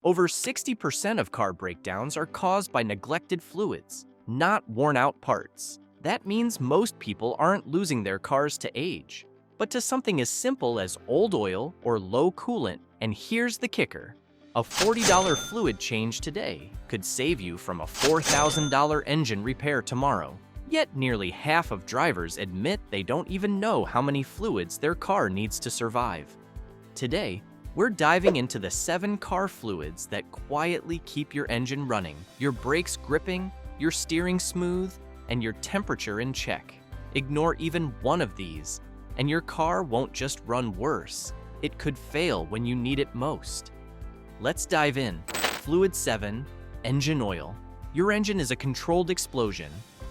Over 60% of car breakdowns are caused by neglected fluids, not worn-out parts. That means most people aren't losing their cars to age, but to something as simple as old oil or low coolant. And here's the kicker. A $40 fluid change today could save you from a $4,000 engine repair tomorrow. Yet nearly half of drivers admit they don't even know how many fluids their car needs to survive. Today, we're diving into the 7 car fluids that quietly keep your engine running, your brakes gripping, your steering smooth, and your temperature in check. Ignore even one of these, and your car won't just run worse. It could fail when you need it most. Let's dive in. Fluid 7, engine oil. Your engine is a controlled explosion.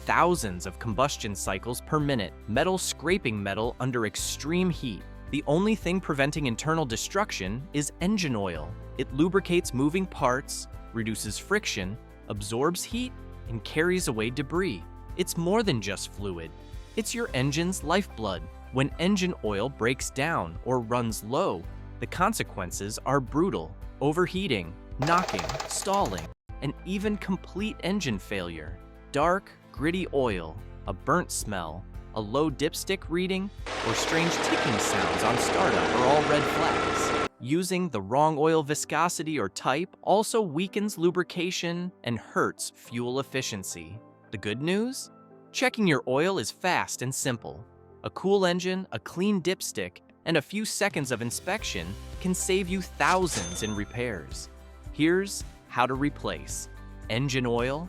Thousands of combustion cycles per minute, metal scraping metal under extreme heat. The only thing preventing internal destruction is engine oil. It lubricates moving parts, reduces friction, absorbs heat, and carries away debris. It's more than just fluid. It's your engine's lifeblood. When engine oil breaks down or runs low, the consequences are brutal. Overheating, knocking, stalling, and even complete engine failure. Dark, gritty oil, a burnt smell, a low dipstick reading, or strange ticking sounds on startup are all red flags. Using the wrong oil viscosity or type also weakens lubrication and hurts fuel efficiency. The good news? Checking your oil is fast and simple. A cool engine, a clean dipstick, and a few seconds of inspection can save you thousands in repairs. Here's how to replace. Engine oil.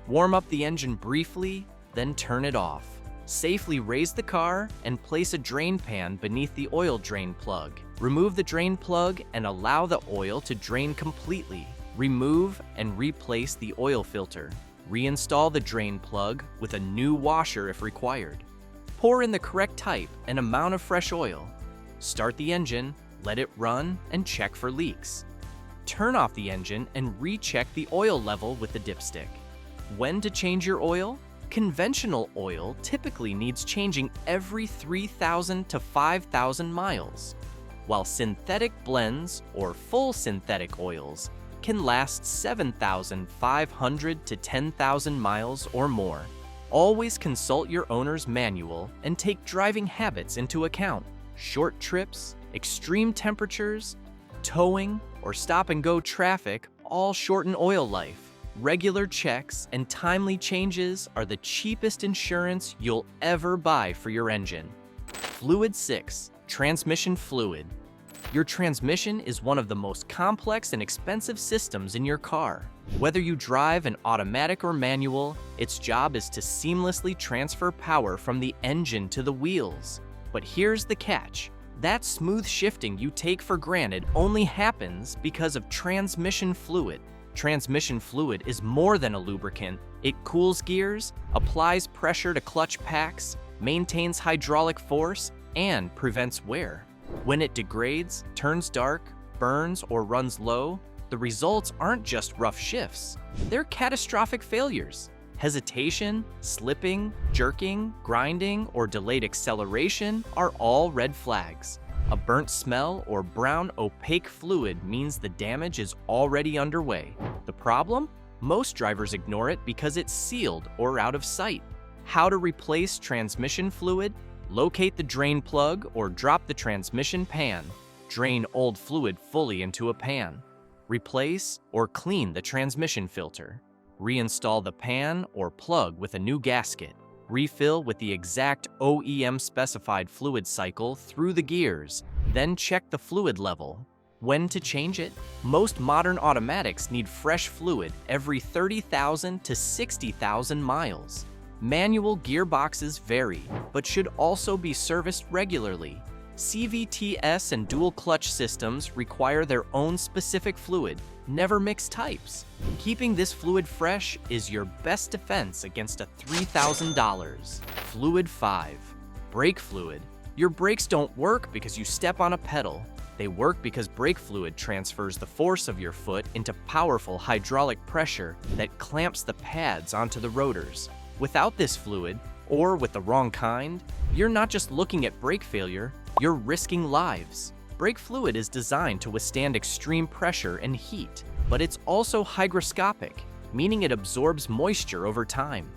Warm up the engine briefly, then turn it off. Safely raise the car and place a drain pan beneath the oil drain plug. Remove the drain plug and allow the oil to drain completely. Remove and replace the oil filter. Reinstall the drain plug with a new washer if required. Pour in the correct type and amount of fresh oil. Start the engine, let it run, and check for leaks. Turn off the engine and recheck the oil level with the dipstick. When to change your oil? Conventional oil typically needs changing every 3,000 to 5,000 miles, while synthetic blends or full synthetic oils can last 7,500 to 10,000 miles or more. Always consult your owner's manual and take driving habits into account. Short trips, extreme temperatures, towing, or stop-and-go traffic all shorten oil life. Regular checks and timely changes are the cheapest insurance you'll ever buy for your engine. Fluid 6, transmission fluid. Your transmission is one of the most complex and expensive systems in your car. Whether you drive an automatic or manual, its job is to seamlessly transfer power from the engine to the wheels. But here's the catch. That smooth shifting you take for granted only happens because of transmission fluid. Transmission fluid is more than a lubricant. It cools gears, applies pressure to clutch packs, maintains hydraulic force, and prevents wear. When it degrades, turns dark, burns, or runs low, the results aren't just rough shifts. They're catastrophic failures. Hesitation, slipping, jerking, grinding, or delayed acceleration are all red flags. A burnt smell or brown opaque fluid means the damage is already underway. The problem? Most drivers ignore it because it's sealed or out of sight. How to replace transmission fluid? Locate the drain plug or drop the transmission pan. Drain old fluid fully into a pan. Replace or clean the transmission filter. Reinstall the pan or plug with a new gasket. Refill with the exact OEM-specified fluid cycle through the gears, then check the fluid level. When to change it? Most modern automatics need fresh fluid every 30,000 to 60,000 miles. Manual gearboxes vary, but should also be serviced regularly. CVTs and dual clutch systems require their own specific fluid. Never mix types. Keeping this fluid fresh is your best defense against a $3,000. Fluid 5. Brake fluid. Your brakes don't work because you step on a pedal. They work because brake fluid transfers the force of your foot into powerful hydraulic pressure that clamps the pads onto the rotors. Without this fluid, or with the wrong kind, you're not just looking at brake failure, you're risking lives. Brake fluid is designed to withstand extreme pressure and heat, but it's also hygroscopic, meaning it absorbs moisture over time.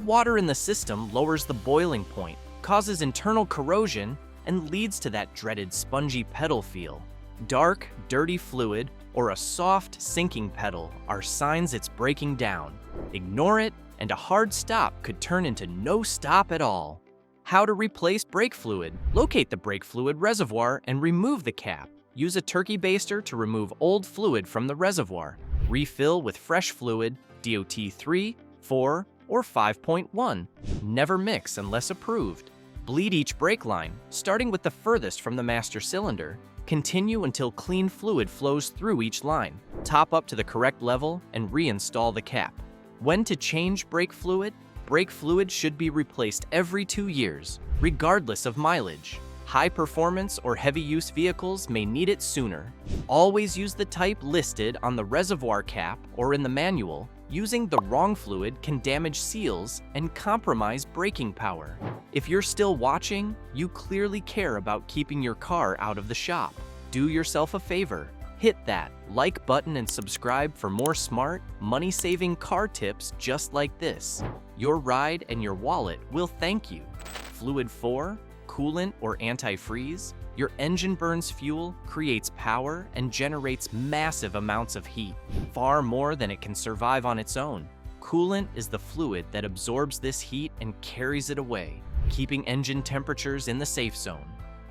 Water in the system lowers the boiling point, causes internal corrosion, and leads to that dreaded spongy pedal feel. Dark, dirty fluid or a soft, sinking pedal are signs it's breaking down. Ignore it, and a hard stop could turn into no stop at all. How to replace brake fluid. Locate the brake fluid reservoir and remove the cap. Use a turkey baster to remove old fluid from the reservoir. Refill with fresh fluid, DOT 3, 4, or 5.1. Never mix unless approved. Bleed each brake line, starting with the furthest from the master cylinder. Continue until clean fluid flows through each line. Top up to the correct level and reinstall the cap. When to change brake fluid? Brake fluid should be replaced every 2 years, regardless of mileage. High-performance or heavy-use vehicles may need it sooner. Always use the type listed on the reservoir cap or in the manual. Using the wrong fluid can damage seals and compromise braking power. If you're still watching, you clearly care about keeping your car out of the shop. Do yourself a favor. Hit that like button and subscribe for more smart, money-saving car tips just like this. Your ride and your wallet will thank you. Fluid 4, coolant or antifreeze. Your engine burns fuel, creates power, and generates massive amounts of heat, far more than it can survive on its own. Coolant is the fluid that absorbs this heat and carries it away, keeping engine temperatures in the safe zone.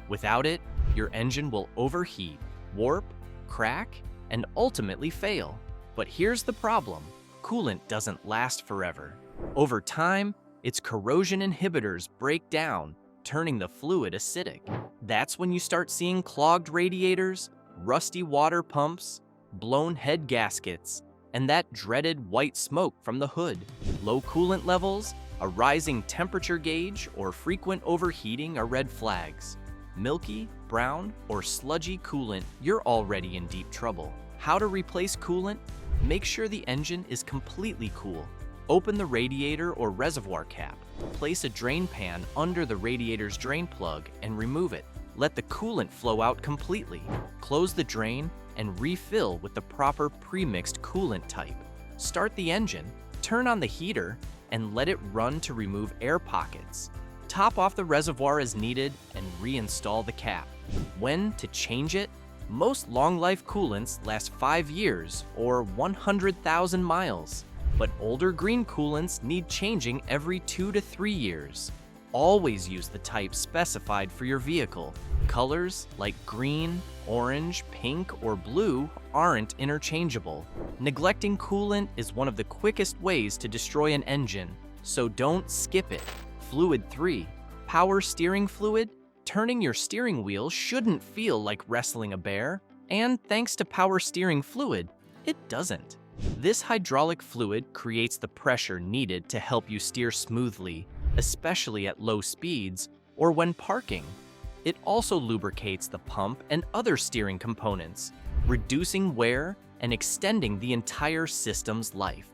Without it, your engine will overheat, warp, crack, and ultimately fail. But here's the problem: coolant doesn't last forever. Over time, its corrosion inhibitors break down, turning the fluid acidic. That's when you start seeing clogged radiators, rusty water pumps, blown head gaskets, and that dreaded white smoke from the hood. Low coolant levels, a rising temperature gauge, or frequent overheating are red flags. Milky, brown, or sludgy coolant, you're already in deep trouble. How to replace coolant? Make sure the engine is completely cool. Open the radiator or reservoir cap. Place a drain pan under the radiator's drain plug and remove it. Let the coolant flow out completely. Close the drain and refill with the proper pre-mixed coolant type. Start the engine, turn on the heater, and let it run to remove air pockets. Top off the reservoir as needed and reinstall the cap. When to change it? Most long-life coolants last 5 years or 100,000 miles. But older green coolants need changing every 2 to 3 years. Always use the type specified for your vehicle. Colors like green, orange, pink, or blue aren't interchangeable. Neglecting coolant is one of the quickest ways to destroy an engine, so don't skip it. Fluid 3, power steering fluid. Turning your steering wheel shouldn't feel like wrestling a bear, and thanks to power steering fluid, it doesn't. This hydraulic fluid creates the pressure needed to help you steer smoothly, especially at low speeds or when parking. It also lubricates the pump and other steering components, reducing wear and extending the entire system's life.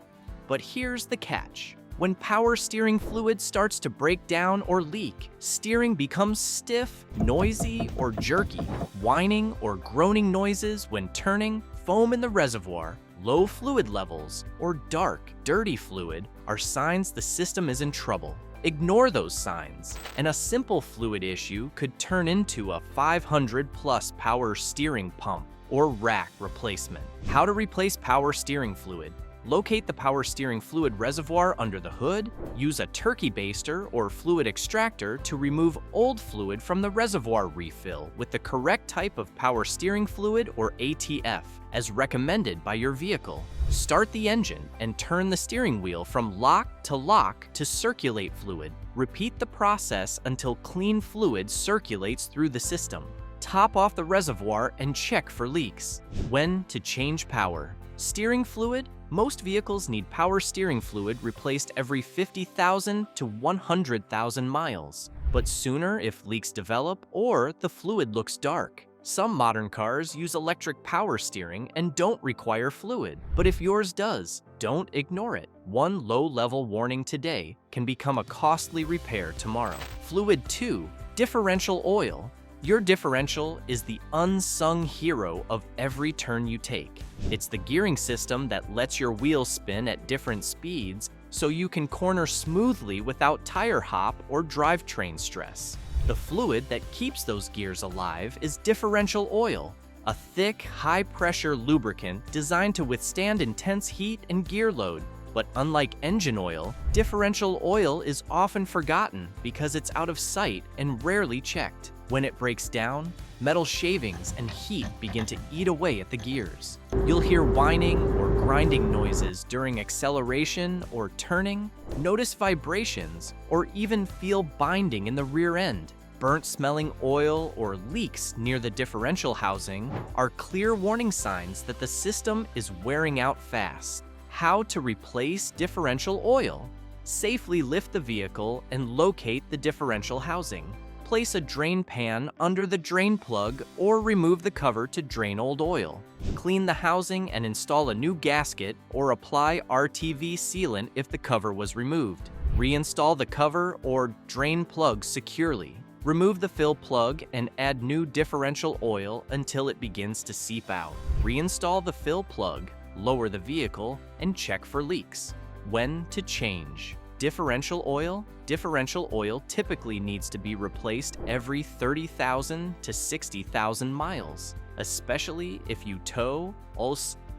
But here's the catch. When power steering fluid starts to break down or leak, steering becomes stiff, noisy, or jerky. Whining or groaning noises when turning, foam in the reservoir, low fluid levels, or dark, dirty fluid are signs the system is in trouble. Ignore those signs, and a simple fluid issue could turn into a 500+ power steering pump or rack replacement. How to replace power steering fluid? Locate the power steering fluid reservoir under the hood. Use a turkey baster or fluid extractor to remove old fluid from the reservoir. Refill with the correct type of power steering fluid or ATF, as recommended by your vehicle. Start the engine and turn the steering wheel from lock to circulate fluid. Repeat the process until clean fluid circulates through the system. Top off the reservoir and check for leaks. When to change power? Steering fluid? Most vehicles need power steering fluid replaced every 50,000 to 100,000 miles, but sooner if leaks develop or the fluid looks dark. Some modern cars use electric power steering and don't require fluid, but if yours does, don't ignore it. One low-level warning today can become a costly repair tomorrow. Fluid 2, differential oil. Your differential is the unsung hero of every turn you take. It's the gearing system that lets your wheels spin at different speeds so you can corner smoothly without tire hop or drivetrain stress. The fluid that keeps those gears alive is differential oil, a thick, high-pressure lubricant designed to withstand intense heat and gear load. But unlike engine oil, differential oil is often forgotten because it's out of sight and rarely checked. When it breaks down, metal shavings and heat begin to eat away at the gears. You'll hear whining or grinding noises during acceleration or turning, notice vibrations, or even feel binding in the rear end. Burnt-smelling oil or leaks near the differential housing are clear warning signs that the system is wearing out fast. How to replace differential oil? Safely lift the vehicle and locate the differential housing. Place a drain pan under the drain plug or remove the cover to drain old oil. Clean the housing and install a new gasket or apply RTV sealant if the cover was removed. Reinstall the cover or drain plug securely. Remove the fill plug and add new differential oil until it begins to seep out. Reinstall the fill plug, lower the vehicle, and check for leaks. When to change? Differential oil? Differential oil typically needs to be replaced every 30,000 to 60,000 miles, especially if you tow,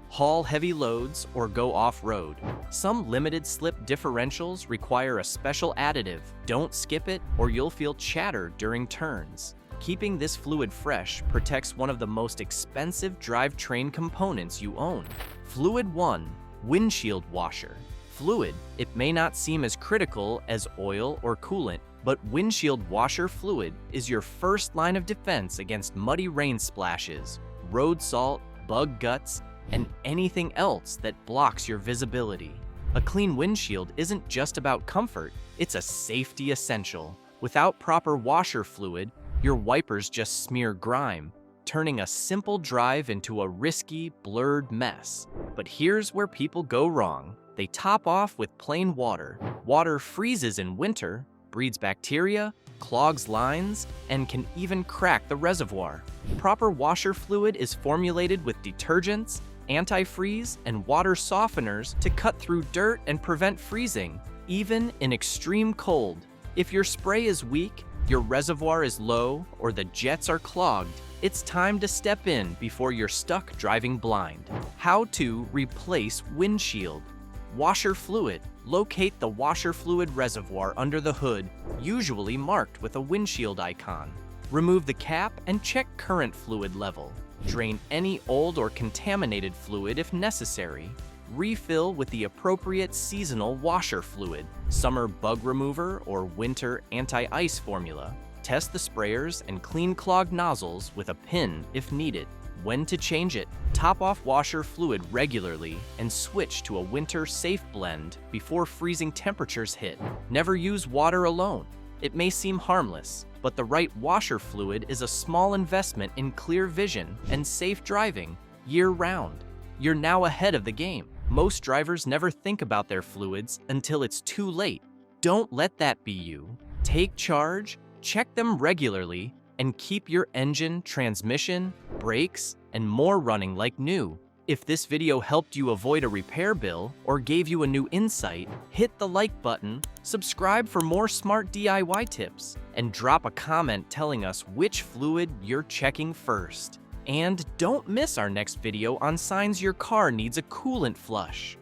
haul heavy loads, or go off-road. Some limited slip differentials require a special additive. Don't skip it or you'll feel chatter during turns. Keeping this fluid fresh protects one of the most expensive drivetrain components you own. Fluid 1, windshield washer. Fluid, it may not seem as critical as oil or coolant, but windshield washer fluid is your first line of defense against muddy rain splashes, road salt, bug guts, and anything else that blocks your visibility. A clean windshield isn't just about comfort, it's a safety essential. Without proper washer fluid, your wipers just smear grime, turning a simple drive into a risky, blurred mess. But here's where people go wrong. They top off with plain water. Water freezes in winter, breeds bacteria, clogs lines, and can even crack the reservoir. Proper washer fluid is formulated with detergents, antifreeze, and water softeners to cut through dirt and prevent freezing, even in extreme cold. If your spray is weak, your reservoir is low, or the jets are clogged, it's time to step in before you're stuck driving blind. How to replace windshield. Washer fluid. Locate the washer fluid reservoir under the hood, usually marked with a windshield icon. Remove the cap and check current fluid level. Drain any old or contaminated fluid if necessary. Refill with the appropriate seasonal washer fluid, summer bug remover or winter anti-ice formula. Test the sprayers and clean clogged nozzles with a pin if needed. When to change it? Top off washer fluid regularly and switch to a winter safe blend before freezing temperatures hit. Never use water alone. It may seem harmless, but the right washer fluid is a small investment in clear vision and safe driving year-round. You're now ahead of the game. Most drivers never think about their fluids until it's too late. Don't let that be you. Take charge, check them regularly, and keep your engine, transmission, brakes, and more running like new. If this video helped you avoid a repair bill or gave you a new insight, hit the like button, subscribe for more smart DIY tips, and drop a comment telling us which fluid you're checking first. And don't miss our next video on signs your car needs a coolant flush.